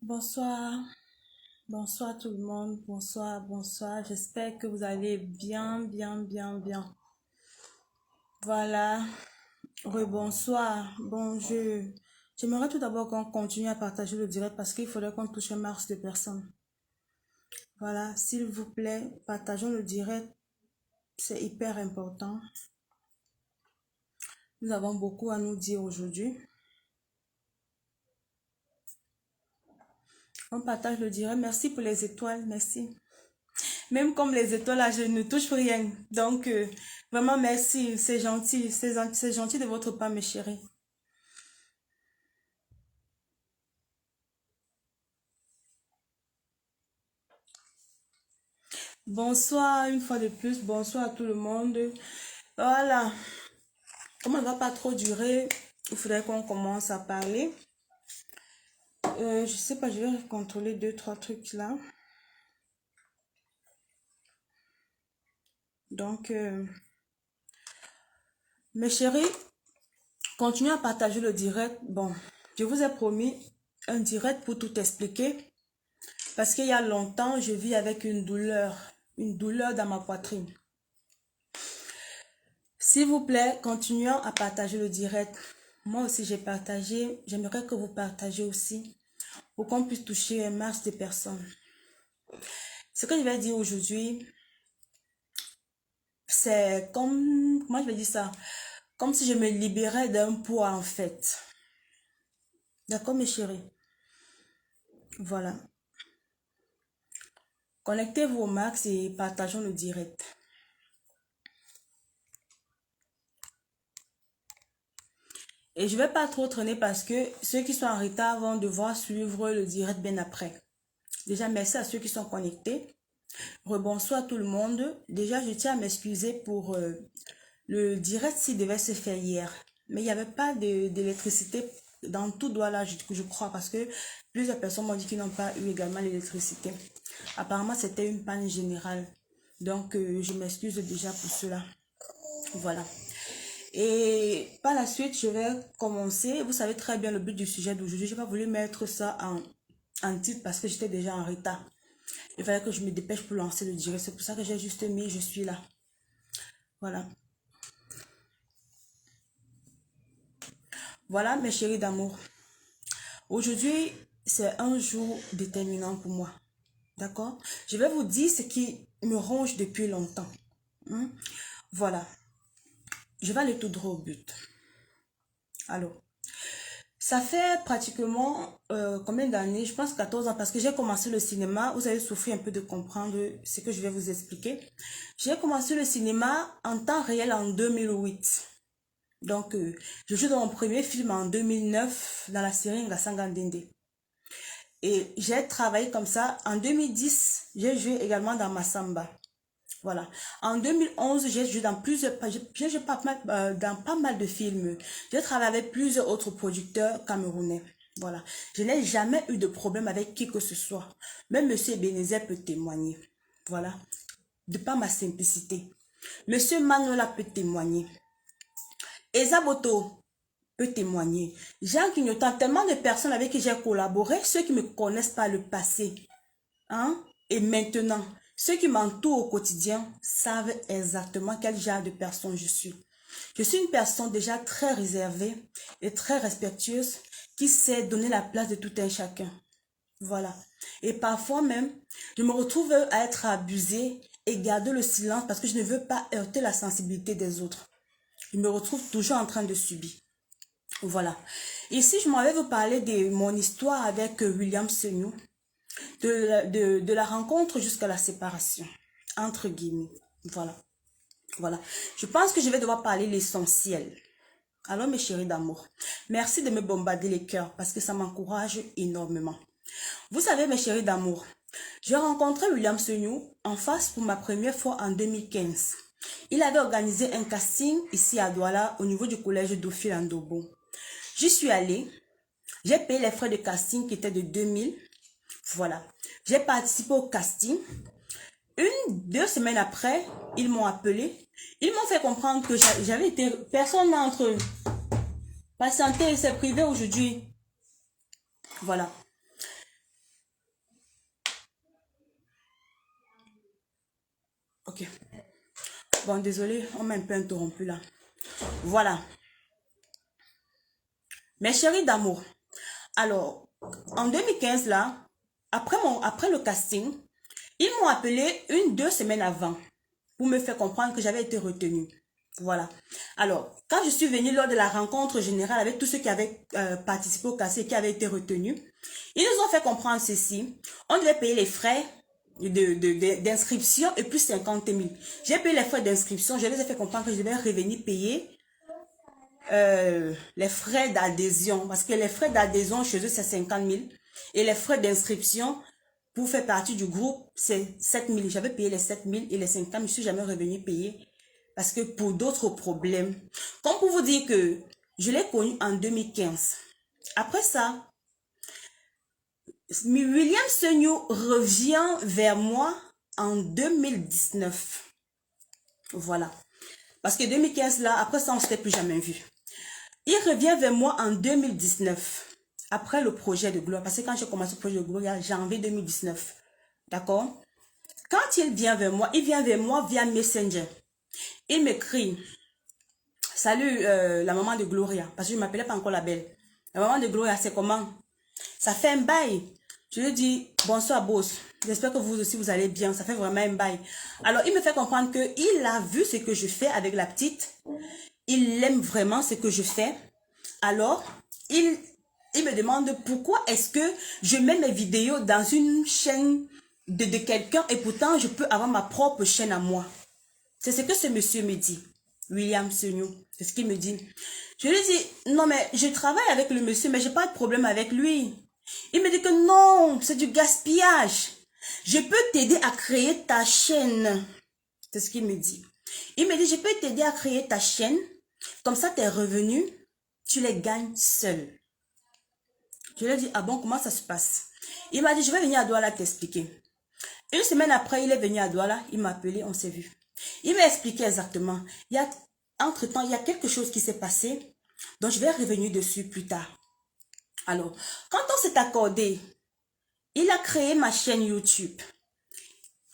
Bonsoir, bonsoir tout le monde, bonsoir, bonsoir. J'espère que vous allez bien, bien, bien, bien. Voilà, rebonsoir. Bon, j'aimerais tout d'abord qu'on continue à partager le direct parce qu'il faudrait qu'on touche un max de personnes. Voilà, s'il vous plaît, partageons le direct. C'est hyper important. Nous avons beaucoup à nous dire aujourd'hui. On partage le direct. Merci pour les étoiles, merci. Même comme les étoiles là, je ne touche rien. Donc, vraiment merci, c'est gentil. C'est gentil de votre part, mes chéris. Bonsoir, une fois de plus. Bonsoir à tout le monde. Voilà. Comme on ne va pas trop durer, il faudrait qu'on commence à parler. Je sais pas, je vais contrôler 2-3 trucs là. Donc, mes chéris, continuez à partager le direct. Bon, je vous ai promis un direct pour tout expliquer. Parce qu'il y a longtemps, je vis avec une douleur dans ma poitrine. S'il vous plaît, continuons à partager le direct. Moi aussi, j'ai partagé. J'aimerais que vous partagez aussi pour qu'on puisse toucher un max de personnes. Ce que je vais dire aujourd'hui, c'est comme, comment je vais dire ça? Comme si je me libérais d'un poids en fait. D'accord, mes chéris? Voilà. Connectez-vous au max et partageons le direct. Et je vais pas trop traîner parce que ceux qui sont en retard vont devoir suivre le direct bien après. Déjà, merci à ceux qui sont connectés. Rebonsoir à tout le monde. Déjà, je tiens à m'excuser pour le direct s'il devait se faire hier. Mais il n'y avait pas d'électricité dans tout Douala, je crois, parce que plusieurs personnes m'ont dit qu'ils n'ont pas eu également l'électricité. Apparemment, c'était une panne générale. Donc, je m'excuse déjà pour cela. Voilà. Et par la suite, je vais commencer. Vous savez très bien le but du sujet d'aujourd'hui. Je n'ai pas voulu mettre ça en titre parce que j'étais déjà en retard. Il fallait que je me dépêche pour lancer le direct. C'est pour ça que j'ai juste mis je suis là. Voilà. Voilà mes chéris d'amour. Aujourd'hui, c'est un jour déterminant pour moi. D'accord? Je vais vous dire ce qui me ronge depuis longtemps. Voilà. Je vais aller tout droit au but. Alors, ça fait pratiquement combien d'années? Je pense 14 ans parce que j'ai commencé le cinéma. Vous allez souffrir un peu de comprendre ce que je vais vous expliquer. J'ai commencé le cinéma en temps réel en 2008. Donc, je joue dans mon premier film en 2009 dans la série Ngasanga-Ndende. Et j'ai travaillé comme ça. En 2010, j'ai joué également dans Massamba. Voilà. En 2011, j'ai joué dans j'ai joué dans pas mal de films. J'ai travaillé avec plusieurs autres producteurs camerounais. Voilà. Je n'ai jamais eu de problème avec qui que ce soit. Même Monsieur Ebenezer peut témoigner. Voilà. De par ma simplicité. Monsieur Manola peut témoigner. Esaboto peut témoigner. Jean Quignotan, tellement de personnes avec qui j'ai collaboré, ceux qui me connaissent par le passé, hein, et maintenant, ceux qui m'entourent au quotidien savent exactement quel genre de personne je suis. Je suis une personne déjà très réservée et très respectueuse qui sait donner la place de tout un chacun. Voilà. Et parfois même, je me retrouve à être abusée et garder le silence parce que je ne veux pas heurter la sensibilité des autres. Je me retrouve toujours en train de subir. Voilà. Ici, je m'en vais vous parler de mon histoire avec William Seignou, de la rencontre jusqu'à la séparation, entre guillemets. Voilà. Voilà. Je pense que je vais devoir parler l'essentiel. Alors, mes chéris d'amour, merci de me bombarder les cœurs parce que ça m'encourage énormément. Vous savez, mes chéris d'amour, j'ai rencontré William Seignou en face pour ma première fois en 2015. Il avait organisé un casting ici à Douala au niveau du collège Dauphine Andobo. J'y suis allée, j'ai payé les frais de casting qui étaient de 2000. Voilà, j'ai participé au casting. 2 semaines après, ils m'ont appelé. Ils m'ont fait comprendre que j'avais été... Personne n'entre. Patienter, c'est privé aujourd'hui. Voilà. Ok. Bon, désolé, on m'a un peu interrompu là. Voilà. Mes chéris d'amour. Alors, en 2015 là, après le casting, ils m'ont appelé 2 semaines avant pour me faire comprendre que j'avais été retenue. Voilà. Alors, quand je suis venue lors de la rencontre générale avec tous ceux qui avaient participé au casting et qui avaient été retenus, ils nous ont fait comprendre ceci. On devait payer les frais d'inscription et plus 50 000. J'ai payé les frais d'inscription. Je les ai fait comprendre que je devais revenir payer les frais d'adhésion. Parce que les frais d'adhésion chez eux, c'est 50 000. Et les frais d'inscription pour faire partie du groupe, c'est 7 000. J'avais payé les 7 000 et les 50 000. Je ne suis jamais revenu payer. Parce que pour d'autres problèmes. Comme pour vous dire que je l'ai connu en 2015. Après ça, William Seignou revient vers moi en 2019. Voilà. Parce que 2015 là, après ça, on ne s'était plus jamais vu. Il revient vers moi en 2019. Après le projet de Gloire. Parce que quand j'ai commencé le projet de Gloire, janvier 2019. D'accord? Quand il vient vers moi via Messenger. Il m'écrit, salut la maman de Gloria, parce que je ne m'appelais pas encore la belle. La maman de Gloria, c'est comment? Ça fait un bail. Je lui dis, bonsoir boss, j'espère que vous aussi vous allez bien, ça fait vraiment un bail. Alors il me fait comprendre qu'il a vu ce que je fais avec la petite, il aime vraiment ce que je fais. Alors, il me demande pourquoi est-ce que je mets mes vidéos dans une chaîne de quelqu'un et pourtant je peux avoir ma propre chaîne à moi. C'est ce que ce monsieur me dit. William Seignou, c'est ce qu'il me dit. Je lui dis, non mais je travaille avec le monsieur, mais j'ai pas de problème avec lui. Il me dit que non, c'est du gaspillage. Je peux t'aider à créer ta chaîne. C'est ce qu'il me dit. Il me dit, je peux t'aider à créer ta chaîne. Comme ça, tes revenus, tu les gagnes seul. Je lui ai dit, ah bon, comment ça se passe? Il m'a dit, je vais venir à Douala t'expliquer. Une semaine après, il est venu à Douala, il m'a appelé, on s'est vu. Il m'a expliqué exactement. Entre-temps, il y a quelque chose qui s'est passé, donc je vais revenir dessus plus tard. Alors, quand on s'est accordé, il a créé ma chaîne YouTube.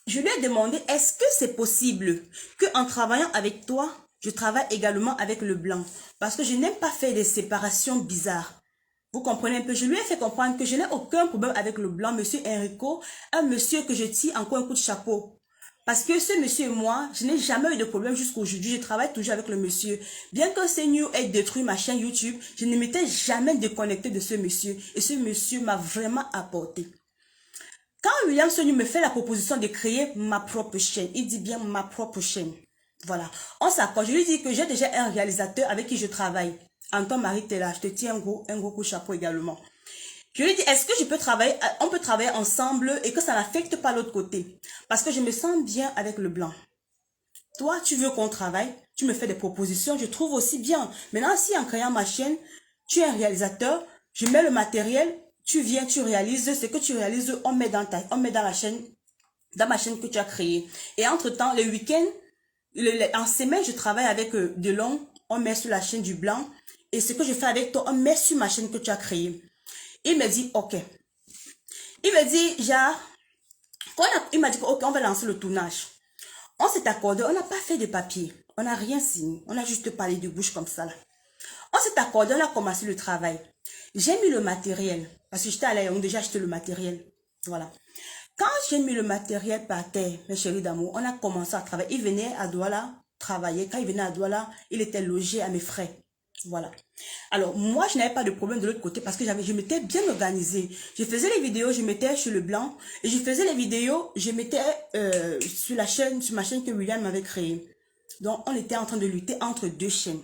Je lui ai demandé, est-ce que c'est possible qu'en travaillant avec toi, je travaille également avec le blanc? Parce que je n'aime pas faire des séparations bizarres. Vous comprenez un peu? Je lui ai fait comprendre que je n'ai aucun problème avec le blanc, monsieur Enrico, un monsieur que je tire encore un coup de chapeau. Parce que ce monsieur et moi, je n'ai jamais eu de problème jusqu'aujourd'hui. Je travaille toujours avec le monsieur. Bien que Seignou ait détruit ma chaîne YouTube, je ne m'étais jamais déconnecté de ce monsieur. Et ce monsieur m'a vraiment apporté. Quand William Seignou me fait la proposition de créer ma propre chaîne, il dit bien ma propre chaîne. Voilà. On s'accorde. Je lui dis que j'ai déjà un réalisateur avec qui je travaille. Anton-Marie Tella, je te tiens un gros coup de chapeau également. Je lui dis, est-ce que je peux travailler, on peut travailler ensemble et que ça n'affecte pas l'autre côté? Parce que je me sens bien avec le blanc. Toi, tu veux qu'on travaille, tu me fais des propositions, je trouve aussi bien. Maintenant, si en créant ma chaîne, tu es un réalisateur, je mets le matériel, tu viens, tu réalises, ce que tu réalises, on met dans la chaîne, dans ma chaîne que tu as créée. Et entre-temps, le week-end, en semaine, je travaille avec Delon, on met sur la chaîne du blanc. Et ce que je fais avec toi, on met sur ma chaîne que tu as créée. Il me dit, ok. Il me dit, genre, il m'a dit, ok, on va lancer le tournage. On s'est accordé, on n'a pas fait de papier. On n'a rien signé. On a juste parlé de bouche comme ça, là. On s'est accordé, on a commencé le travail. J'ai mis le matériel. Parce que j'étais à l'aéroport, déjà acheté le matériel. Voilà. Quand j'ai mis le matériel par terre, mes chéris d'amour, on a commencé à travailler. Il venait à Douala travailler. Quand il venait à Douala, il était logé à mes frais. Voilà. Alors, moi, je n'avais pas de problème de l'autre côté parce que je m'étais bien organisée. Je faisais les vidéos, je mettais sur le blanc. Et je faisais les vidéos, je mettais sur ma chaîne que William m'avait créée. Donc, on était en train de lutter entre deux chaînes.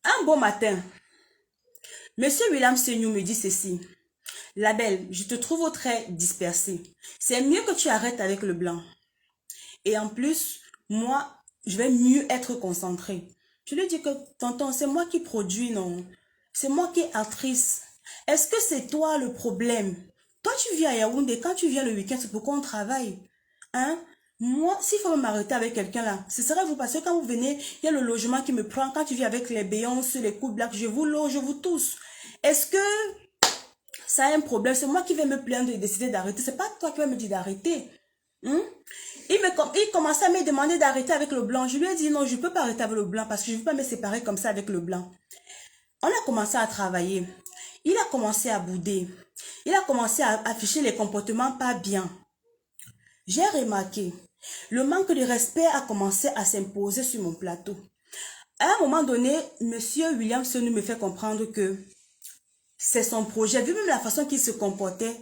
Un bon matin, monsieur William Seignou me dit ceci. La belle, je te trouve très dispersée. C'est mieux que tu arrêtes avec le blanc. Et en plus, moi, je vais mieux être concentrée. Je lui dis que, tonton, c'est moi qui produis, non? C'est moi qui est actrice. Est-ce que c'est toi le problème? Toi, tu viens à Yaoundé, quand tu viens le week-end, c'est pourquoi on travaille. Hein? Moi, s'il faut m'arrêter avec quelqu'un là, ce serait vous, parce que quand vous venez, il y a le logement qui me prend. Quand tu viens avec les Béyonce, les coups blacks, je vous loge, je vous tous. Est-ce que ça a un problème? C'est moi qui vais me plaindre et décider d'arrêter. C'est pas toi qui vas me dire d'arrêter. Hein? Il commençait à me demander d'arrêter avec le blanc. Je lui ai dit non, je ne peux pas arrêter avec le blanc parce que je ne veux pas me séparer comme ça avec le blanc. On a commencé à travailler. Il a commencé à bouder. Il a commencé à afficher les comportements pas bien. J'ai remarqué, le manque de respect a commencé à s'imposer sur mon plateau. À un moment donné, monsieur William Seignou me fait comprendre que c'est son projet. Vu même la façon qu'il se comportait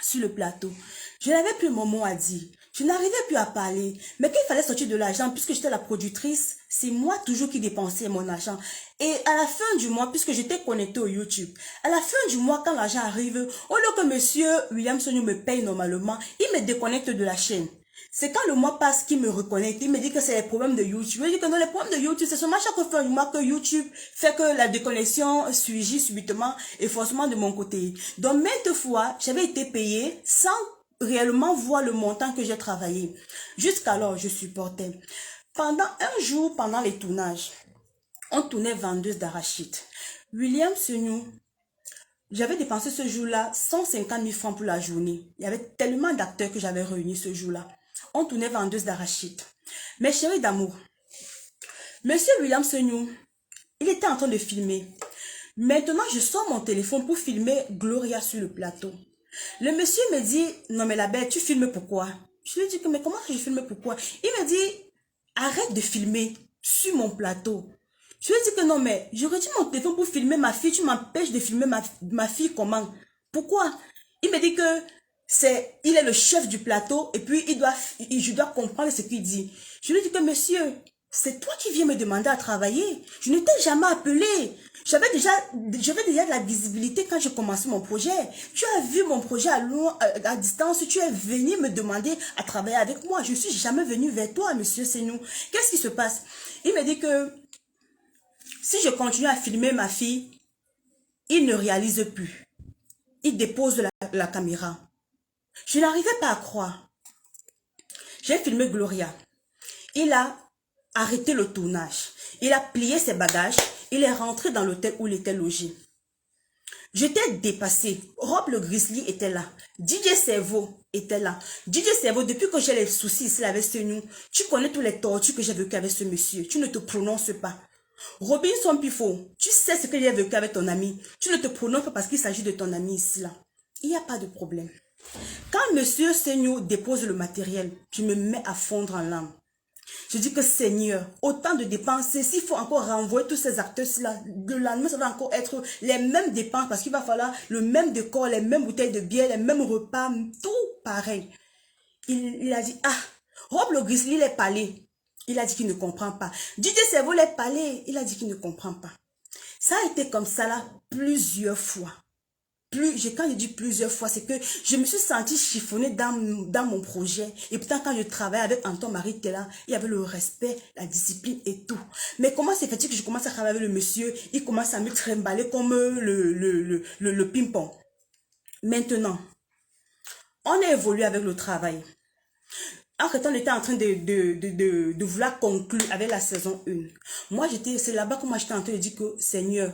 sur le plateau. Je n'avais plus mon mot à dire. Je n'arrivais plus à parler. Mais qu'il fallait sortir de l'argent, puisque j'étais la productrice, c'est moi toujours qui dépensais mon argent. Et à la fin du mois, puisque j'étais connectée au YouTube, à la fin du mois, quand l'argent arrive, au lieu que monsieur William Seignou me paye normalement, il me déconnecte de la chaîne. C'est quand le mois passe qu'il me reconnecte, il me dit que c'est les problèmes de YouTube. Je dis que non, les problèmes de YouTube, c'est seulement chaque fin du mois que YouTube fait que la déconnexion surgit subitement et forcément de mon côté. Donc, maintes fois, j'avais été payée sans réellement voir le montant que j'ai travaillé. Jusqu'alors, je supportais. Pendant un jour, pendant les tournages, on tournait vendeuse d'arachide. William Seignou, j'avais dépensé ce jour-là 150 000 francs pour la journée. Il y avait tellement d'acteurs que j'avais réunis ce jour-là. On tournait vendeuse d'arachide. Mes chéris d'amour, Monsieur William Seignou, il était en train de filmer. Maintenant, je sors mon téléphone pour filmer Gloria sur le plateau. Le monsieur me dit, non mais la belle, tu filmes pourquoi? Je lui dis que, mais comment je filme pourquoi? Il me dit, arrête de filmer sur mon plateau. Je lui dis que non mais, je retire mon téléphone pour filmer ma fille, tu m'empêches de filmer ma fille comment? Pourquoi? Il me dit que il est le chef du plateau et puis je dois comprendre ce qu'il dit. Je lui dis que monsieur, c'est toi qui viens me demander à travailler. Je ne t'ai jamais appelé. J'avais déjà de la visibilité quand j'ai commencé mon projet. Tu as vu mon projet à distance, tu es venu me demander à travailler avec moi. Je ne suis jamais venu vers toi, monsieur Seignou. Qu'est-ce qui se passe? Il me dit que si je continue à filmer ma fille, il ne réalise plus. Il dépose la caméra. Je n'arrivais pas à croire. J'ai filmé Gloria. Il a arrêté le tournage. Il a plié ses bagages. Il est rentré dans l'hôtel où il était logé. J'étais dépassée. Rob le Grizzly était là. DJ Cerveau était là. DJ Cerveau, depuis que j'ai les soucis ici avec Seignou, tu connais tous les tortures que j'ai vécu avec ce monsieur. Tu ne te prononces pas. Robinson Pifo, tu sais ce que j'ai vécu avec ton ami. Tu ne te prononces pas parce qu'il s'agit de ton ami ici là. Il n'y a pas de problème. Quand monsieur Seignou dépose le matériel, je me mets à fondre en larmes. Je dis que Seigneur, autant de dépenses, s'il faut encore renvoyer tous ces acteurs-là, le lendemain, ça va encore être les mêmes dépenses parce qu'il va falloir le même décor, les mêmes bouteilles de bière, les mêmes repas, tout pareil. Il a dit, ah, Rob le Grizzly l'est parlé. Il a dit qu'il ne comprend pas. DJ Cerveau l'est parlé. Il a dit qu'il ne comprend pas. Ça a été comme ça là plusieurs fois. Quand je dis plusieurs fois, c'est que je me suis sentie chiffonnée dans mon projet. Et pourtant, quand je travaillais avec Anton Marie Tella, il y avait le respect, la discipline et tout. Mais comment c'est fait que je commence à travailler avec le monsieur, il commence à me trimballer comme le ping-pong. Maintenant, on a évolué avec le travail. En fait, on était en train de vouloir conclure avec la saison 1. Moi, c'est là-bas que moi, j'étais en train de dire que, Seigneur,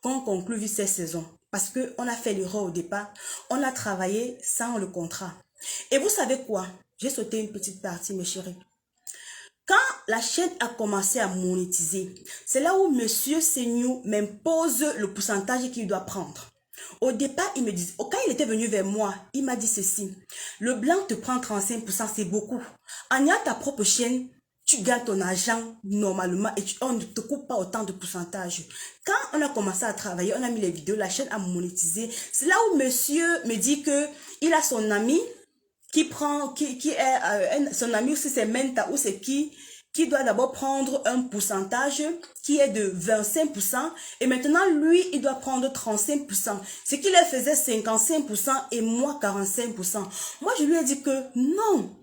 qu'on conclue vite cette saison. Parce qu'on a fait l'erreur au départ. On a travaillé sans le contrat. Et vous savez quoi? J'ai sauté une petite partie, mes chéris. Quand la chaîne a commencé à monétiser, c'est là où monsieur Seignou m'impose le pourcentage qu'il doit prendre. Au départ, il me dit, quand il était venu vers moi, il m'a dit ceci. Le blanc te prend 35%, c'est beaucoup. En ayant ta propre chaîne, tu gagnes ton argent normalement et on ne te coupe pas autant de pourcentage. Quand on a commencé à travailler, on a mis les vidéos, la chaîne a monétisé. C'est là où monsieur me dit que il a son ami qui est son ami ou c'est Menta ou c'est qui doit d'abord prendre un pourcentage qui est de 25% et maintenant lui il doit prendre 35%, ce qui leur faisait 55% et moi 45%. Moi je lui ai dit que non.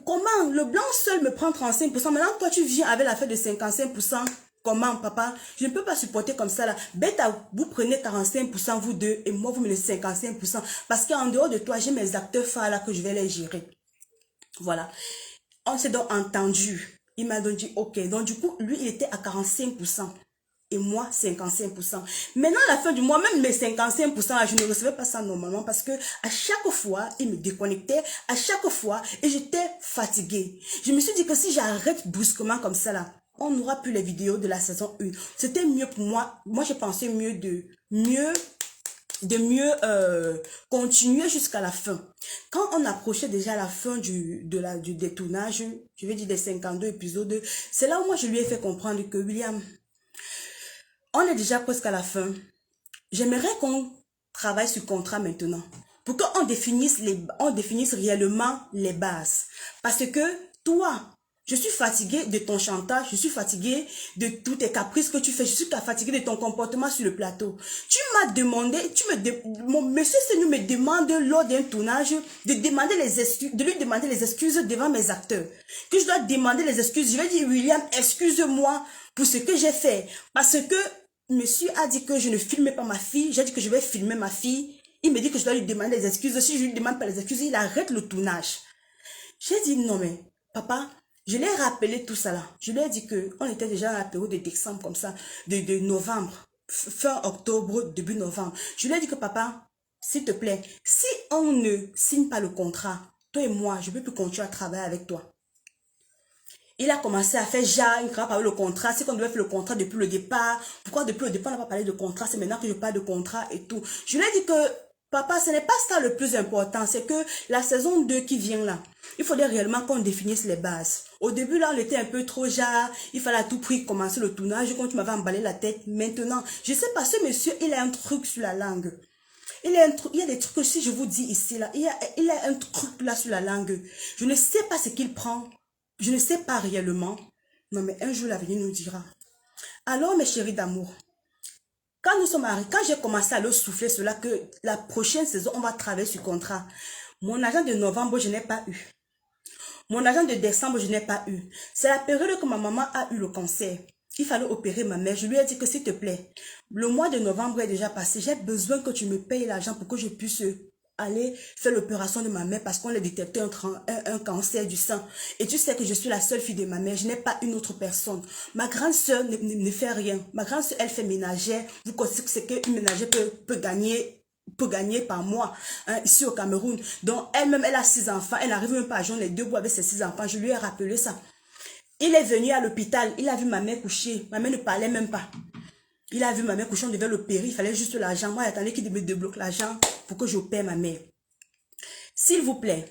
Comment le blanc seul me prend 35%, maintenant toi tu viens avec l'affaire de 55%. Comment, papa? Je ne peux pas supporter comme ça, là. Bête, vous prenez 45%, vous deux, et moi, vous me laissez 55%. Parce qu'en dehors de toi, j'ai mes acteurs phares, là, que je vais les gérer. Voilà. On s'est donc entendu. Il m'a donc dit, ok. Donc, du coup, lui, il était à 45%. Et moi, 55%. Maintenant, à la fin du mois, même mes 55%, là, je ne recevais pas ça normalement parce que à chaque fois, il me déconnectait. À chaque fois, et j'étais fatiguée. Je me suis dit que si j'arrête brusquement comme ça, là, on n'aura plus les vidéos de la saison 1. C'était mieux pour moi. Moi, j'ai pensé de mieux continuer jusqu'à la fin. Quand on approchait déjà la fin du détournage, je vais dire des 52 épisodes, c'est là où moi je lui ai fait comprendre que William, on est déjà presque à la fin. J'aimerais qu'on travaille sur contrat maintenant pour qu'on définisse réellement les bases. Parce que toi, je suis fatiguée de ton chantage, je suis fatiguée de tous tes caprices que tu fais, je suis fatiguée de ton comportement sur le plateau. Tu m'as demandé, mon monsieur Seignou me demande lors d'un tournage de demander les excuses, de lui demander les excuses devant mes acteurs. Que je dois demander les excuses. Je vais dire, William, excuse-moi pour ce que j'ai fait. Parce que monsieur a dit que je ne filmais pas ma fille, j'ai dit que je vais filmer ma fille. Il me dit que je dois lui demander les excuses. Si je lui demande pas les excuses, il arrête le tournage. J'ai dit non mais, papa, je l'ai rappelé tout ça là. Je lui ai dit que on était déjà dans la période de décembre comme ça, de novembre, fin octobre, début novembre. Je lui ai dit que papa, s'il te plaît, si on ne signe pas le contrat, toi et moi, je ne peux plus continuer à travailler avec toi. Il a commencé à faire genre, il ne pas parler le contrat, c'est qu'on devait faire le contrat depuis le départ. Pourquoi depuis le départ on n'a pas parlé de contrat? C'est maintenant que je parle de contrat et tout. Je lui ai dit que, papa, ce n'est pas ça le plus important, c'est que la saison 2 qui vient là, il faudrait réellement qu'on définisse les bases. Au début là, on était un peu trop genre, il fallait à tout prix commencer le tournage, quand tu m'avais emballé la tête. Maintenant, je sais pas, ce monsieur, il a un truc sur la langue. Il y a des trucs que si je vous dis ici, là, il a un truc là sur la langue. Je ne sais pas ce qu'il prend. Je ne sais pas réellement. Non, mais un jour, l'avenir nous dira. Alors, mes chéris d'amour, quand nous sommes mariés, quand j'ai commencé à leur souffler cela, que la prochaine saison, on va travailler sur contrat, mon agent de novembre, je n'ai pas eu. Mon agent de décembre, je n'ai pas eu. C'est la période que ma maman a eu le cancer. Il fallait opérer ma mère. Je lui ai dit que s'il te plaît, le mois de novembre est déjà passé. J'ai besoin que tu me payes l'argent pour que je puisse aller faire l'opération de ma mère parce qu'on a détecté un cancer du sein. Et tu sais que je suis la seule fille de ma mère. Je n'ai pas une autre personne. Ma grande soeur ne fait rien. Ma grande soeur, elle fait ménagère. Vous connaissez ce qu'une ménagère peut gagner par mois ici au Cameroun. Donc elle-même, elle a 6 enfants. Elle n'arrive même pas à joindre les deux bouts avec ses 6 enfants. Je lui ai rappelé ça. Il est venu à l'hôpital. Il a vu ma mère coucher. Ma mère ne parlait même pas. Il a vu ma mère coucher, on devait l'opérer, il fallait juste l'argent. Moi, j'attendais qu'il me débloque l'argent pour que j'opère ma mère. S'il vous plaît,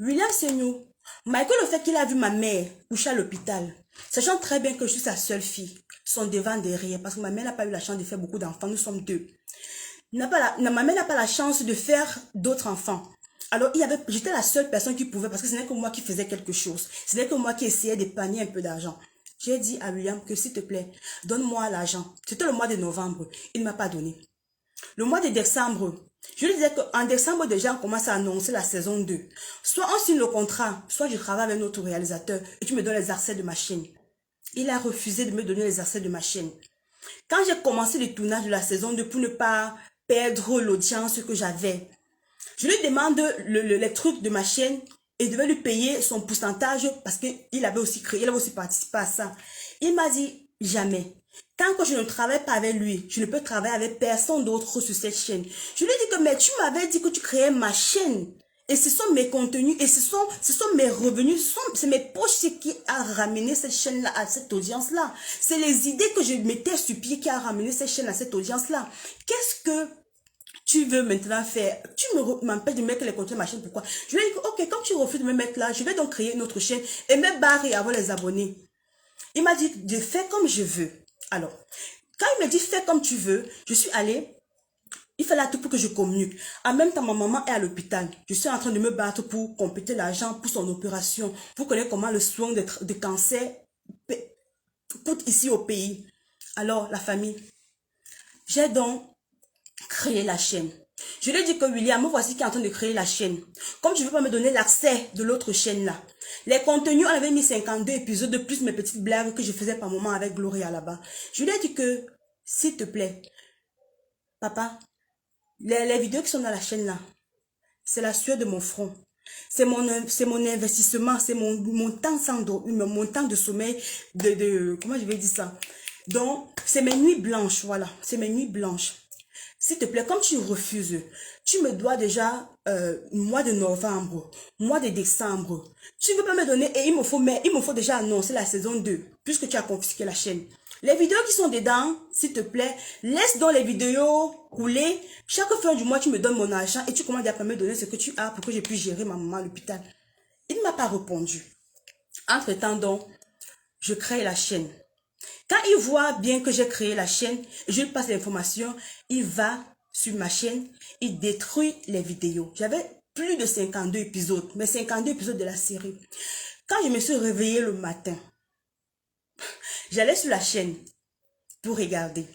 William Seignou, malgré le fait qu'il a vu ma mère coucher à l'hôpital, sachant très bien que je suis sa seule fille, son devant derrière, parce que ma mère n'a pas eu la chance de faire beaucoup d'enfants, nous sommes deux. Ma mère n'a pas la chance de faire d'autres enfants. Alors, j'étais la seule personne qui pouvait, parce que ce n'est que moi qui faisais quelque chose. Ce n'est que moi qui essayais d'épargner un peu d'argent. J'ai dit à William que s'il te plaît, donne-moi l'argent. C'était le mois de novembre. Il ne m'a pas donné. Le mois de décembre, je lui disais qu'en décembre déjà, on commence à annoncer la saison 2. Soit on signe le contrat, soit je travaille avec notre réalisateur et tu me donnes les accès de ma chaîne. Il a refusé de me donner les accès de ma chaîne. Quand j'ai commencé le tournage de la saison 2 pour ne pas perdre l'audience que j'avais, je lui demande les trucs de ma chaîne et je devais lui payer son pourcentage parce qu'il avait aussi créé, il avait aussi participé à ça. Il m'a dit jamais. Tant que je ne travaille pas avec lui, je ne peux travailler avec personne d'autre sur cette chaîne. Je lui ai dit que mais tu m'avais dit que tu créais ma chaîne. Et ce sont mes contenus et ce sont mes revenus, c'est mes poches qui a ramené cette chaîne-là à cette audience-là. C'est les idées que je mettais sur pied qui a ramené cette chaîne à cette audience-là. Qu'est-ce que tu veux maintenant faire? Tu m'empêches de mettre les contenus de ma chaîne, pourquoi? Je lui ai dit, ok, quand tu refuses de me mettre là, je vais donc créer une autre chaîne et me barrer et avoir les abonnés. Il m'a dit, je fais comme je veux. Alors, quand il me dit, fais comme tu veux, je suis allée, il fallait tout pour que je communique. En même temps, ma maman est à l'hôpital. Je suis en train de me battre pour compléter l'argent pour son opération. Vous connaissez comment le soin de cancer coûte ici au pays. Alors, la famille, j'ai donc créé la chaîne. Je lui ai dit que William, me voici qui est en train de créer la chaîne. Comme tu ne veux pas me donner l'accès de l'autre chaîne là. Les contenus, on avait mis 52 épisodes de plus mes petites blagues que je faisais par moment avec Gloria là-bas. Je lui ai dit que, s'il te plaît, papa, les vidéos qui sont dans la chaîne là, c'est la sueur de mon front. C'est mon investissement, c'est mon temps mon temps de sommeil, comment je vais dire ça? Donc, c'est mes nuits blanches, voilà. C'est mes nuits blanches. S'il te plaît, comme tu refuses, tu me dois déjà mois de novembre, mois de décembre. Tu ne veux pas me donner et il me faut déjà annoncer la saison 2, puisque tu as confisqué la chaîne. Les vidéos qui sont dedans, s'il te plaît, laisse donc les vidéos couler. Chaque fin du mois, tu me donnes mon argent et tu commences à me donner ce que tu as pour que je puisse gérer ma maman à l'hôpital. Il ne m'a pas répondu. Entre-temps, donc, je crée la chaîne. Quand il voit bien que j'ai créé la chaîne, je lui passe l'information, il va sur ma chaîne, il détruit les vidéos. J'avais plus de 52 épisodes, mais 52 épisodes de la série. Quand je me suis réveillée le matin, j'allais sur la chaîne pour regarder.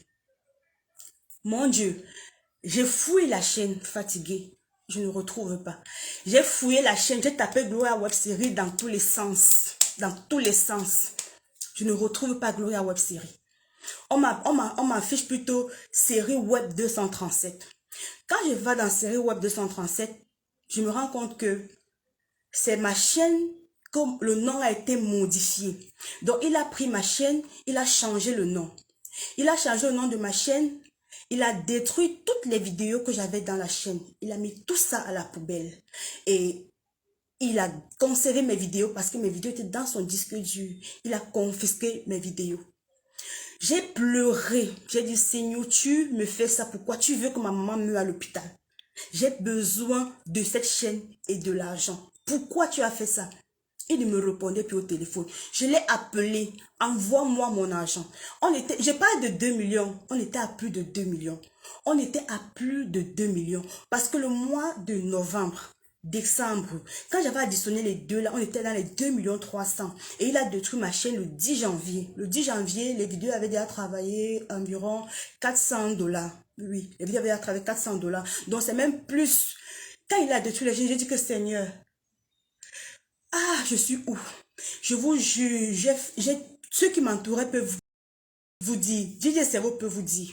Mon Dieu, j'ai fouillé la chaîne fatiguée. Je ne retrouve pas. J'ai fouillé la chaîne, j'ai tapé Gloria Web Série dans tous les sens. Dans tous les sens. Je ne retrouve pas Gloria Web Série. On m'affiche plutôt série web 237. Quand je vais dans série web 237, je me rends compte que c'est ma chaîne, comme le nom a été modifié. Donc, il a pris ma chaîne, il a changé le nom. Il a changé le nom de ma chaîne, il a détruit toutes les vidéos que j'avais dans la chaîne. Il a mis tout ça à la poubelle. Et il a conservé mes vidéos parce que mes vidéos étaient dans son disque dur. Il a confisqué mes vidéos. J'ai pleuré. J'ai dit, Seigneur, tu me fais ça. Pourquoi tu veux que ma maman meure à l'hôpital? J'ai besoin de cette chaîne et de l'argent. Pourquoi tu as fait ça? Il ne me répondait plus au téléphone. Je l'ai appelé. Envoie-moi mon argent. J'ai parlé de 2 millions. On était à plus de 2 millions. On était à plus de 2 millions. Parce que le mois de novembre, décembre, quand j'avais additionné les deux là, on était dans les 2 millions 300. Et il a détruit ma chaîne le 10 janvier. Le 10 janvier, les vidéos avaient déjà travaillé environ 400 $. Oui, les vidéos avaient déjà travaillé 400 $. Donc c'est même plus. Quand il a détruit les chaînes, j'ai dit que Seigneur, ah, je suis où? Je vous jure, ceux qui m'entouraient peuvent vous dire, DJ Cerveau peut vous dire.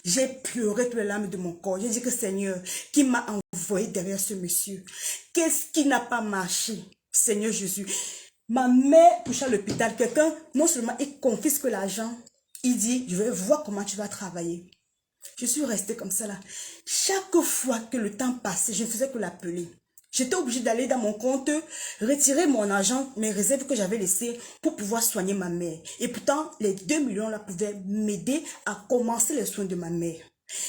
J'ai pleuré toutes les larmes de mon corps. J'ai dit que Seigneur, qui m'a envoyé derrière ce monsieur? Qu'est-ce qui n'a pas marché? Seigneur Jésus. Ma mère touche à l'hôpital. Quelqu'un, non seulement il confisque l'argent, il dit, je vais voir comment tu vas travailler. Je suis restée comme ça là. Chaque fois que le temps passait, je ne faisais que l'appeler. J'étais obligée d'aller dans mon compte, retirer mon argent, mes réserves que j'avais laissées pour pouvoir soigner ma mère. Et pourtant, les 2 millions là pouvaient m'aider à commencer les soins de ma mère.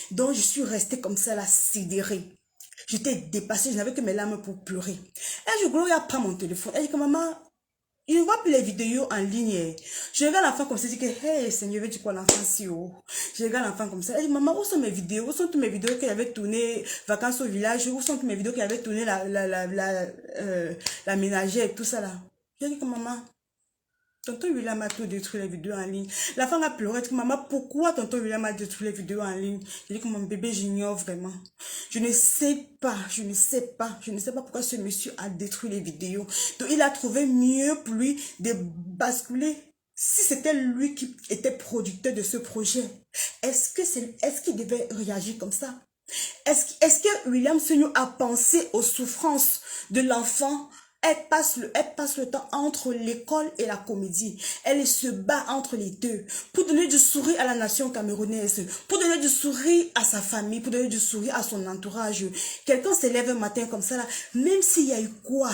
Donc, je suis restée comme ça là, sidérée. J'étais dépassée, je n'avais que mes larmes pour pleurer. Un jour, Gloria prend mon téléphone. Elle dit que maman, je ne vois plus les vidéos en ligne. Je regarde l'enfant comme ça, je dis que, hey, Seigneur, veux-tu quoi l'enfant si haut? Je regarde l'enfant comme ça. Elle dit, maman, où sont mes vidéos? Où sont toutes mes vidéos qu'il avait tournées, vacances au village? Où sont toutes mes vidéos qu'il avait tournées, la ménagère et tout ça là? Je dis que, maman, tonton William a tout détruit les vidéos en ligne. La femme a pleuré. Elle dit, maman, pourquoi tonton William a détruit les vidéos en ligne? Je dis que mon bébé, j'ignore vraiment. Je ne sais pas pourquoi ce monsieur a détruit les vidéos. Donc, il a trouvé mieux pour lui de basculer. Si c'était lui qui était producteur de ce projet, est-ce qu'il devait réagir comme ça? Est-ce que William Senior a pensé aux souffrances de l'enfant? Elle passe le temps entre l'école et la comédie. Elle se bat entre les deux pour donner du sourire à la nation camerounaise, pour donner du sourire à sa famille, pour donner du sourire à son entourage. Quelqu'un se lève un matin comme ça, là, même s'il y a eu quoi,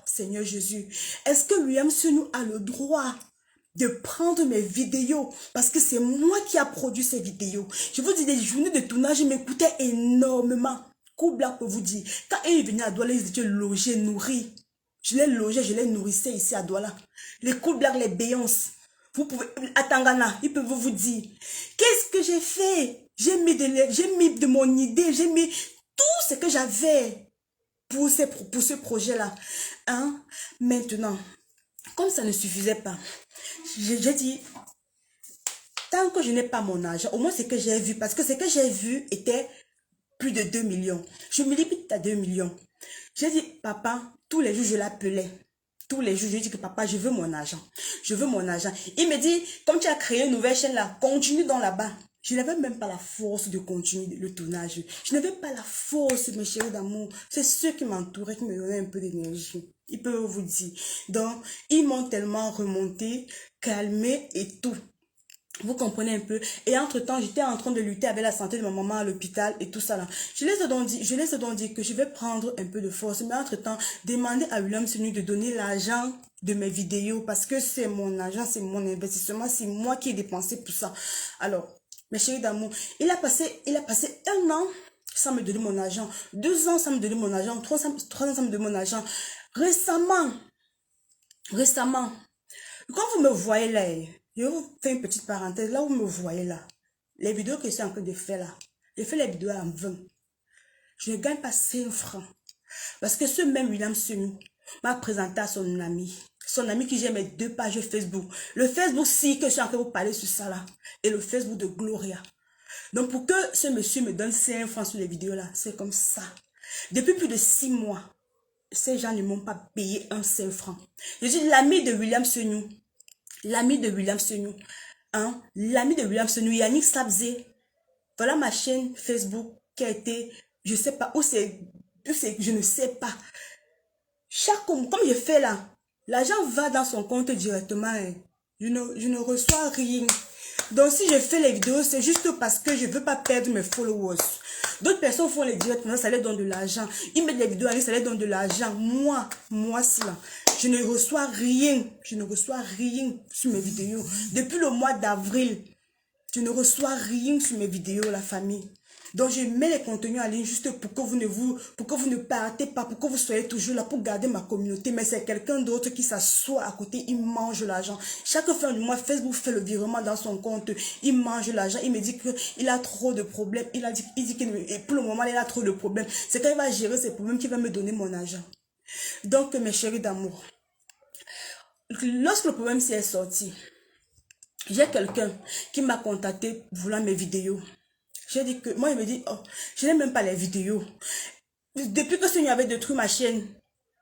Seigneur Jésus, est-ce que William Senior a le droit de prendre mes vidéos parce que c'est moi qui a produit ces vidéos? Je vous dis, les journées de tournage m'écoutaient énormément. Coup Black peut vous dire, quand ils venaient à Douala, ils étaient logés, nourris. Je les logeais, je les nourrissais ici à Douala. Les Coup Black, les Béyonce. Vous pouvez, à Tangana, ils peuvent vous dire, qu'est-ce que j'ai fait? J'ai mis de mon idée, j'ai mis tout ce que j'avais pour ce projet-là. Hein? Maintenant, comme ça ne suffisait pas, j'ai dit, tant que je n'ai pas mon argent, au moins ce que j'ai vu, parce que ce que j'ai vu était plus de 2 millions. Je me limite à 2 millions. J'ai dit, papa, tous les jours, je l'appelais. Tous les jours, je lui dis que papa, je veux mon argent. Je veux mon argent. Il me dit, comme tu as créé une nouvelle chaîne là, continue dans là-bas. Je n'avais même pas la force de continuer le tournage. Je n'avais pas la force, mes chéris d'amour. C'est ceux qui m'entouraient, qui me donnaient un peu d'énergie. Ils peuvent vous dire. Donc, ils m'ont tellement remonté, calmé et tout. Vous comprenez un peu. Et entre-temps, j'étais en train de lutter avec la santé de ma maman à l'hôpital et tout ça là. Je les ai donc dit que je vais prendre un peu de force. Mais entre-temps, demander à William Senior de donner l'argent de mes vidéos parce que c'est mon argent, c'est mon investissement, c'est moi qui ai dépensé pour ça. Alors, mes chéris d'amour, il a passé 1 an sans me donner mon argent, 2 ans sans me donner mon argent, 3 ans sans me donner mon argent. Récemment, quand vous me voyez là, je vous fais une petite parenthèse. Là où vous me voyez là, les vidéos que je suis en train de faire là, j'ai fait les vidéos en 20. Je ne gagne pas 5 francs. Parce que ce même William Senior m'a présenté à son ami. Son ami qui gère mes 2 pages Facebook. Le Facebook si que je suis en train de vous parler sur ça là. Et le Facebook de Gloria. Donc pour que ce monsieur me donne 5 francs sur les vidéos là, c'est comme ça. Depuis plus de 6 mois, ces gens ne m'ont pas payé un seul franc. Je suis l'ami de William Senior. L'ami de William Senior. Hein? L'ami de William Senior, Yannick Sabzé. Voilà ma chaîne Facebook qui a été, je sais pas, où c'est, je ne sais pas. Comme je fais là, l'argent va dans son compte directement. Hein. Je ne reçois rien. Donc si je fais les vidéos, c'est juste parce que je veux pas perdre mes followers. D'autres personnes font les directs, ça leur donne de l'argent. Ils mettent des vidéos en ligne, ça leur donne de l'argent. Moi, cela, je ne reçois rien. Je ne reçois rien sur mes vidéos. Depuis le mois d'avril, je ne reçois rien sur mes vidéos, la famille. Donc, je mets les contenus en ligne juste pour que vous ne partez pas, pour que vous soyez toujours là pour garder ma communauté. Mais c'est quelqu'un d'autre qui s'assoit à côté, il mange l'argent. Chaque fin du mois, Facebook fait le virement dans son compte, il mange l'argent. Il me dit qu'il a trop de problèmes. Il dit que pour le moment, il a trop de problèmes. C'est quand il va gérer ces problèmes qu'il va me donner mon argent. Donc, mes chéris d'amour, lorsque le problème s'est sorti, j'ai quelqu'un qui m'a contacté voulant mes vidéos. J'ai dit que, moi, il me dit, oh, je n'aime même pas les vidéos. Depuis que Seigneur avait détruit ma chaîne,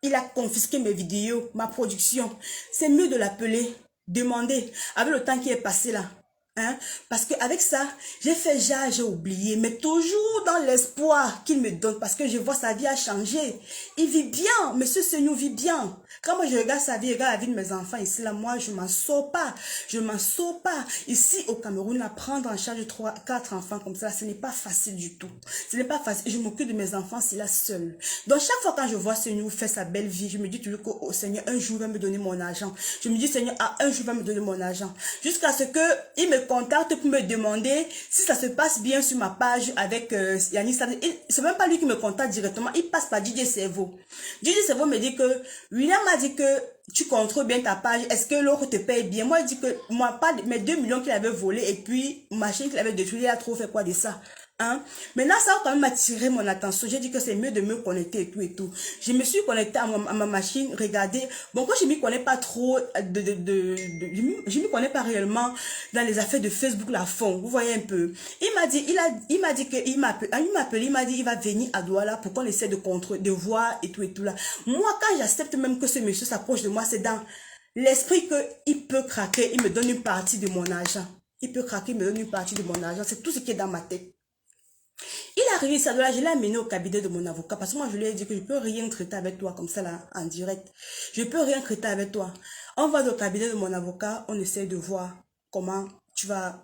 il a confisqué mes vidéos, ma production. C'est mieux de l'appeler, demander, avec le temps qui est passé là. Hein? Parce qu'avec ça, j'ai oublié, mais toujours dans l'espoir qu'il me donne, parce que je vois sa vie a changé. Il vit bien, monsieur Seigneur vit bien. Quand moi je regarde sa vie, je regarde la vie de mes enfants ici, là, moi je m'en sors pas. Je m'en sors pas. Ici au Cameroun, là, prendre en charge 3, 4 enfants comme ça, ce n'est pas facile du tout. Ce n'est pas facile. Je m'occupe de mes enfants, c'est là seul. Donc chaque fois quand je vois Seigneur faire sa belle vie, je me dis toujours qu'au Seigneur, un jour il va me donner mon argent. Je me dis Seigneur, un jour il va me donner mon argent. Jusqu'à ce que il me contacte pour me demander si ça se passe bien sur ma page avec Yannick. C'est même pas lui qui me contacte directement, il passe par DJ Cerveau. DJ Cerveau me dit que William m'a dit que tu contrôles bien ta page, est-ce que l'autre te paye bien? Moi, il dit que moi, pas mes 2 millions qu'il avait volé et puis ma chaîne qu'il avait détruite, il a trop fait quoi de ça? Hein? Maintenant, ça a quand même attiré mon attention. J'ai dit que c'est mieux de me connecter et tout et tout. Je me suis connectée à ma machine, regardez. Bon, quand je m'y connais pas trop, je m'y connais pas réellement dans les affaires de Facebook, la fond. Vous voyez un peu. Il m'a dit qu'il m'appelle, il m'a dit il va venir à Douala pour qu'on essaie de contrôler, de voir et tout là. Moi, quand j'accepte même que ce monsieur s'approche de moi, c'est dans l'esprit que il peut craquer, il me donne une partie de mon argent. Il peut craquer, il me donne une partie de mon argent. C'est tout ce qui est dans ma tête. Il est arrivé ça de là, je l'ai amené au cabinet de mon avocat parce que moi je lui ai dit que je peux rien traiter avec toi comme ça là en direct. Je peux rien traiter avec toi. On va au cabinet de mon avocat, on essaie de voir comment tu vas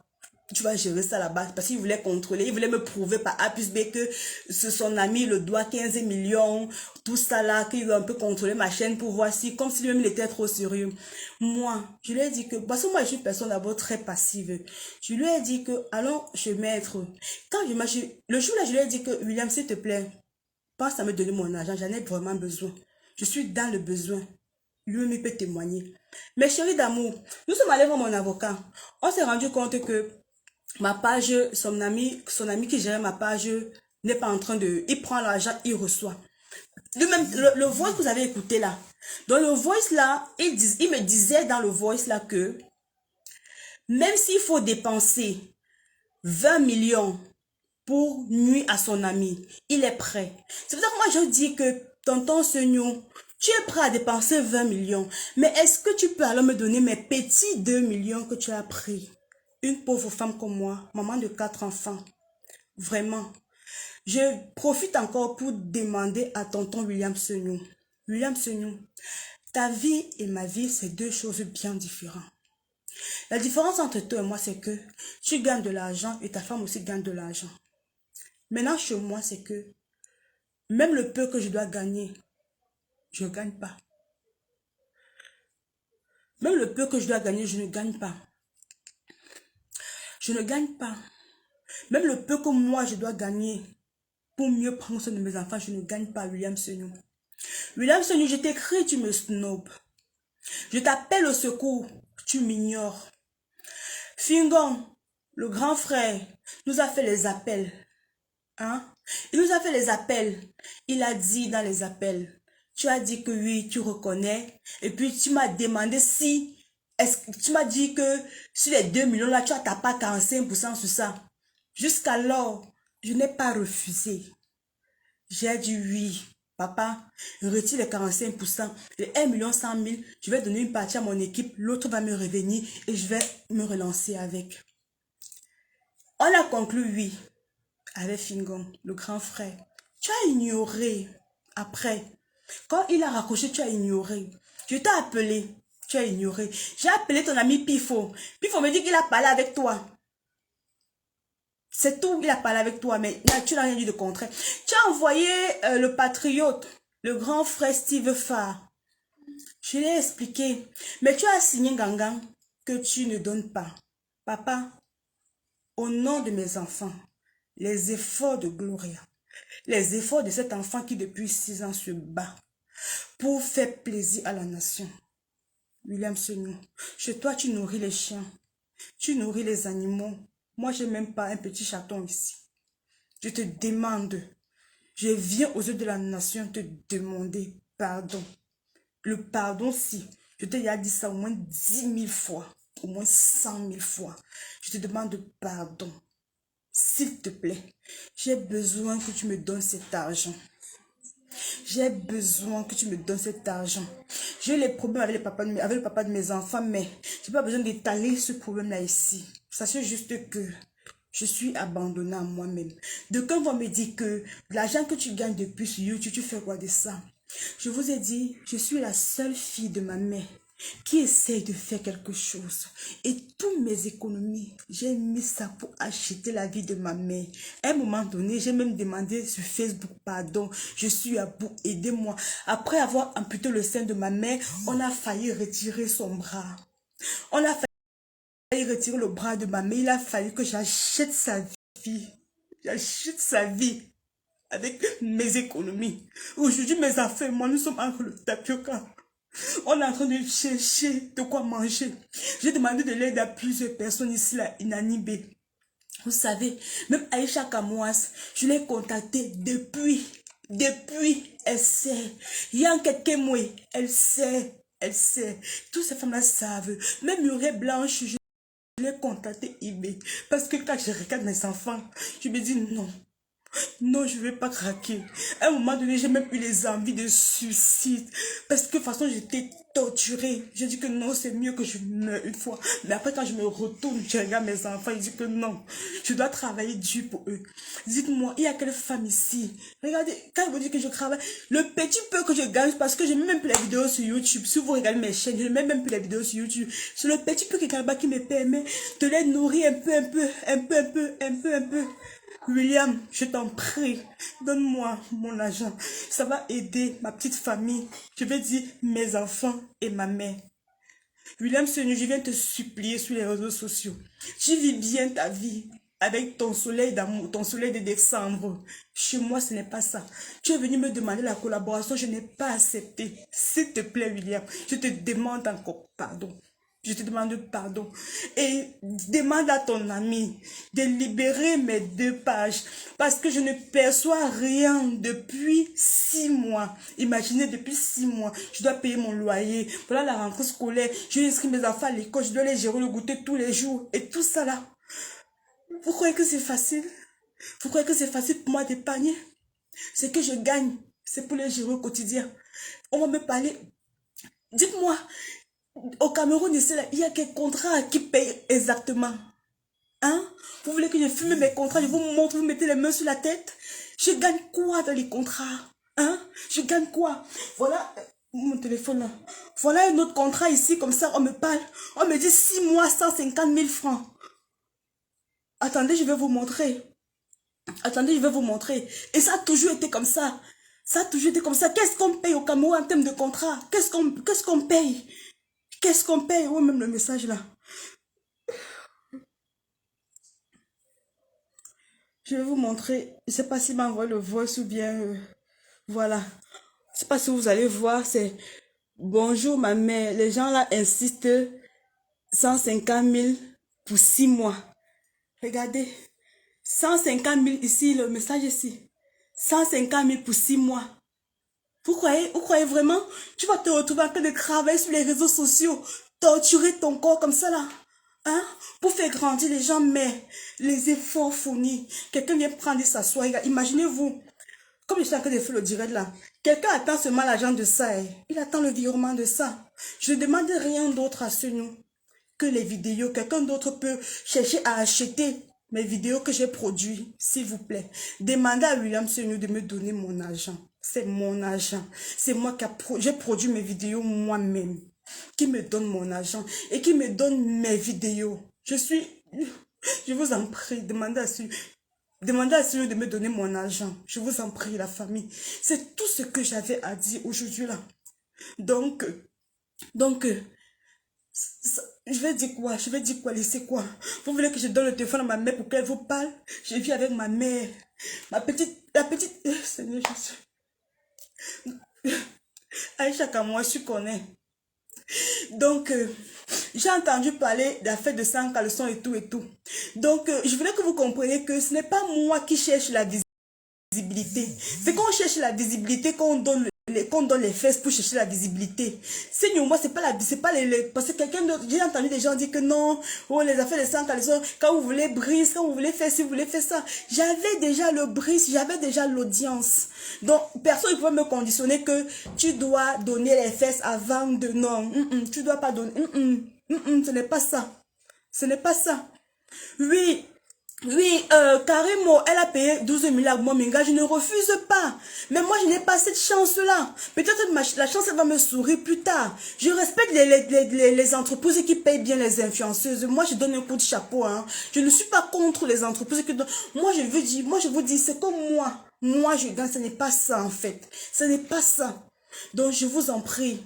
gérer ça là-bas parce qu'il voulait contrôler, il voulait me prouver par A plus B que son ami le doit 15 millions, tout ça là, qu'il veut un peu contrôler ma chaîne pour voir si, comme si lui-même il était trop sérieux. Moi, je lui ai dit que, parce que moi je suis une personne d'abord très passive, je lui ai dit que, allons chez maître. Quand le jour là, je lui ai dit que, William, s'il te plaît, pense à me donner mon argent, j'en ai vraiment besoin. Je suis dans le besoin. Lui-même, il peut témoigner. Mes chéris d'amour, nous sommes allés voir mon avocat. On s'est rendu compte que ma page, son ami qui gère ma page n'est pas en train de... Il prend l'argent, il reçoit. Lui-même, le voice que vous avez écouté là. Dans le voice là, il me disait dans le voice là que même s'il faut dépenser 20 millions pour nuire à son ami, il est prêt. C'est pour ça que moi je dis que tonton Seigneur, tu es prêt à dépenser 20 millions. Mais est-ce que tu peux alors me donner mes petits 2 millions que tu as pris? Une pauvre femme comme moi, maman de 4 enfants. Vraiment. Je profite encore pour demander à tonton William Seigneur. William Seigneur, ta vie et ma vie, c'est deux choses bien différentes. La différence entre toi et moi, c'est que tu gagnes de l'argent et ta femme aussi gagne de l'argent. Maintenant, chez moi, c'est que même le peu que je dois gagner, je ne gagne pas. Même le peu que je dois gagner, je ne gagne pas. Je ne gagne pas. Même le peu que moi, je dois gagner pour mieux prendre soin de mes enfants, je ne gagne pas, William Seigneur. William Seigneur, je t'écris, tu me snobes. Je t'appelle au secours, tu m'ignores. Fingon, le grand frère, nous a fait les appels. Hein? Il nous a fait les appels. Il a dit dans les appels, tu as dit que oui, tu reconnais. Et puis tu m'as demandé si, tu m'as dit que sur les 2 millions là, tu n'as pas 45% sur ça. Jusqu'alors, je n'ai pas refusé. J'ai dit oui. Papa, retire les 45%, les 1 100 000, je vais donner une partie à mon équipe, l'autre va me revenir et je vais me relancer avec. On a conclu oui, avec Fingon, le grand frère. Tu as ignoré après. Quand il a raccroché, tu as ignoré. Je t'ai appelé, tu as ignoré. J'ai appelé ton ami Pifo. Pifo me dit qu'il a parlé avec toi. C'est tout, il a parlé avec toi, mais tu n'as rien dit de contraire. Tu as envoyé le patriote, le grand frère Steve Farr. Je l'ai expliqué. Mais tu as signé Gangan que tu ne donnes pas. Papa, au nom de mes enfants, les efforts de Gloria, les efforts de cet enfant qui depuis 6 ans se bat pour faire plaisir à la nation. William Senou, chez toi tu nourris les chiens, tu nourris les animaux. Moi je n'ai même pas un petit chaton ici. Je te demande, je viens aux yeux de la nation te demander pardon. Le pardon, si, je t'ai déjà dit ça au moins 10 000 fois, au moins 100 000 fois. Je te demande pardon. S'il te plaît, j'ai besoin que tu me donnes cet argent. J'ai besoin que tu me donnes cet argent. J'ai les problèmes avec le papa de mes enfants, mais je n'ai pas besoin d'étaler ce problème-là ici. Sachez juste que je suis abandonnée à moi-même. De quand on me dit que l'argent que tu gagnes depuis sur YouTube, tu fais quoi de ça? Je vous ai dit, je suis la seule fille de ma mère qui essaye de faire quelque chose. Et toutes mes économies, j'ai mis ça pour acheter la vie de ma mère. À un moment donné, j'ai même demandé sur Facebook, pardon, je suis à bout, aidez-moi. Après avoir amputé le sein de ma mère, on a failli retirer son bras. On a failli retirer le bras de ma mère. Il a fallu que j'achète sa vie. J'achète sa vie avec mes économies. Aujourd'hui, mes affaires, moi, nous sommes entre le tapioca. On est en train de chercher de quoi manger. J'ai demandé de l'aide à plusieurs personnes ici, là, inanimées. Vous savez, même Aïcha Kamouas, je l'ai contactée depuis, elle sait. Il y a quelqu'un, moi, elle sait. Toutes ces femmes-là savent. Même Muriel Blanche, je l'ai contactée, eBay. Parce que quand je regarde mes enfants, je me dis non. Non, je ne vais pas craquer. À un moment donné, j'ai même eu les envies de suicide. Parce que de toute façon, j'étais torturée. J'ai dit que non, c'est mieux que je meure une fois. Mais après, quand je me retourne, je regarde mes enfants, je dis que non. Je dois travailler dur pour eux. Dites-moi, il y a quelle femme ici? Regardez, quand je vous dis que je travaille, le petit peu que je gagne, parce que je mets même plus les vidéos sur YouTube. Si vous regardez mes chaînes, je ne mets même plus les vidéos sur YouTube. C'est le petit peu que je gagne qui me permet de les nourrir un peu. William, je t'en prie, donne-moi mon argent. Ça va aider ma petite famille. Je vais dire mes enfants et ma mère. William Senou, je viens te supplier sur les réseaux sociaux. Tu vis bien ta vie avec ton soleil d'amour, ton soleil de décembre. Chez moi, ce n'est pas ça. Tu es venu me demander la collaboration, je n'ai pas accepté. S'il te plaît, William, je te demande encore pardon. Je te demande pardon. Et demande à ton ami de libérer mes 2 pages. Parce que je ne perçois rien depuis 6 mois. Imaginez, depuis 6 mois, je dois payer mon loyer. Voilà la rentrée scolaire. Je vais inscrire mes enfants à l'école. Je dois les gérer le goûter tous les jours. Et tout ça là. Vous croyez que c'est facile? Vous croyez que c'est facile pour moi d'épargner? Ce que je gagne, c'est pour les gérer au quotidien. On va me parler. Dites-moi, au Cameroun, ici, là, il y a quel contrat qui paye exactement? Hein? Vous voulez que je fume mes contrats, je vous montre, vous mettez les mains sur la tête? Je gagne quoi dans les contrats? Hein? Je gagne quoi? Voilà mon téléphone là. Voilà un autre contrat ici, comme ça, on me parle. On me dit 6 mois, 150 000 francs. Attendez, je vais vous montrer. Attendez, je vais vous montrer. Et ça a toujours été comme ça. Ça a toujours été comme ça. Qu'est-ce qu'on paye au Cameroun en termes de contrat? Qu'est-ce qu'on paye? Qu'est-ce qu'on paye? Oh, même le message là. Je vais vous montrer. Je ne sais pas s'il m'a envoyé le voice ou bien... voilà. Je ne sais pas si vous allez voir. C'est bonjour ma mère. Les gens là insistent 150 000 pour 6 mois. Regardez. 150 000 ici, le message ici. 150 000 pour 6 mois. Vous croyez vraiment? Tu vas te retrouver en train de travailler sur les réseaux sociaux, torturer ton corps comme ça là. Hein? Pour faire grandir les gens, mais les efforts fournis. Quelqu'un vient prendre et s'asseoir. Imaginez-vous, comme je suis en train de faire le direct là, quelqu'un attend seulement l'argent de ça. Il attend le virement de ça. Je ne demande rien d'autre à ce nous que les vidéos. Quelqu'un d'autre peut chercher à acheter mes vidéos que j'ai produites, s'il vous plaît. Demandez à William Senou de me donner mon argent. C'est mon argent. C'est moi qui j'ai produit mes vidéos moi-même. Qui me donne mon argent et qui me donne mes vidéos. Je suis... Je vous en prie, demandez à Seigneur de me donner mon argent. Je vous en prie, la famille. C'est tout ce que j'avais à dire aujourd'hui là. Donc, donc, je vais dire quoi? Je vais dire quoi? Laissez quoi? Vous voulez que je donne le téléphone à ma mère pour qu'elle vous parle? Je vis avec ma mère. La petite, Seigneur Jésus. Aïcha Kamoua, je connais. Donc, j'ai entendu parler de la fête de 100 caleçons et tout et tout. Donc, je voulais que vous compreniez que ce n'est pas moi qui cherche la visibilité. C'est qu'on cherche la visibilité, qu'on donne les fesses pour chercher la visibilité. Seigneur, moi, c'est pas parce que quelqu'un d'autre, j'ai entendu des gens dire que non, oh, les affaires de 100 caleçons, quand vous voulez brise, quand vous voulez faire ci, vous voulez faire ça. J'avais déjà le brise, j'avais déjà l'audience. Donc, personne ne pouvait me conditionner que tu dois donner les fesses avant de, non, tu dois pas donner, ce n'est pas ça. Ce n'est pas ça. Oui, oui, Karimo, elle a payé 12 000 à moi, Minga, je ne refuse pas. Mais moi, je n'ai pas cette chance-là. Peut-être la chance, elle va me sourire plus tard. Je respecte les entreprises qui payent bien les influenceuses. Moi, je donne un coup de chapeau. Hein. Je ne suis pas contre les entreprises qui donnent. Moi, je vous dis, c'est comme moi. Moi, je gagne, ce n'est pas ça, en fait. Ce n'est pas ça. Donc, je vous en prie,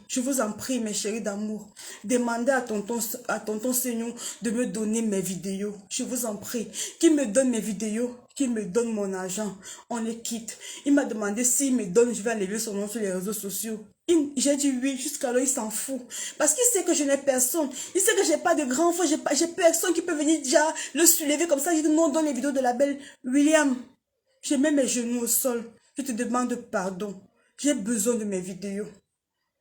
mes chéris d'amour, demandez à tonton Seigneur de me donner mes vidéos. Je vous en prie, qu'il me donne mes vidéos, qu'il me donne mon argent. On les quitte. Il m'a demandé s'il me donne, je vais enlever son nom sur les réseaux sociaux. J'ai dit oui, jusqu'alors il s'en fout. Parce qu'il sait que je n'ai personne. Il sait que j'ai pas de grand frère, j'ai personne qui peut venir déjà le soulever comme ça. Il dit non, donne les vidéos de la belle William. Je mets mes genoux au sol. Je te demande pardon. J'ai besoin de mes vidéos.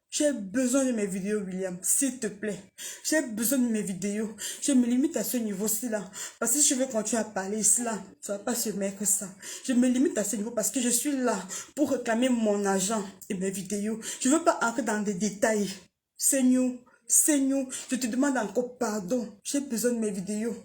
J'ai besoin de mes vidéos, William, s'il te plaît. J'ai besoin de mes vidéos. Je me limite à ce niveau-ci là. Parce que si je veux continuer à parler ici là, ça va pas se mettre que ça. Je me limite à ce niveau parce que je suis là pour réclamer mon argent et mes vidéos. Je veux pas entrer dans des détails. Seigneur, je te demande encore pardon. J'ai besoin de mes vidéos.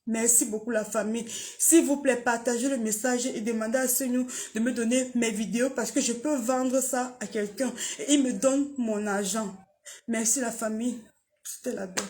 Merci beaucoup la famille. S'il vous plaît, partagez le message et demandez à Seigneur de me donner mes vidéos parce que je peux vendre ça à quelqu'un et il me donne mon argent. Merci la famille. C'était la belle.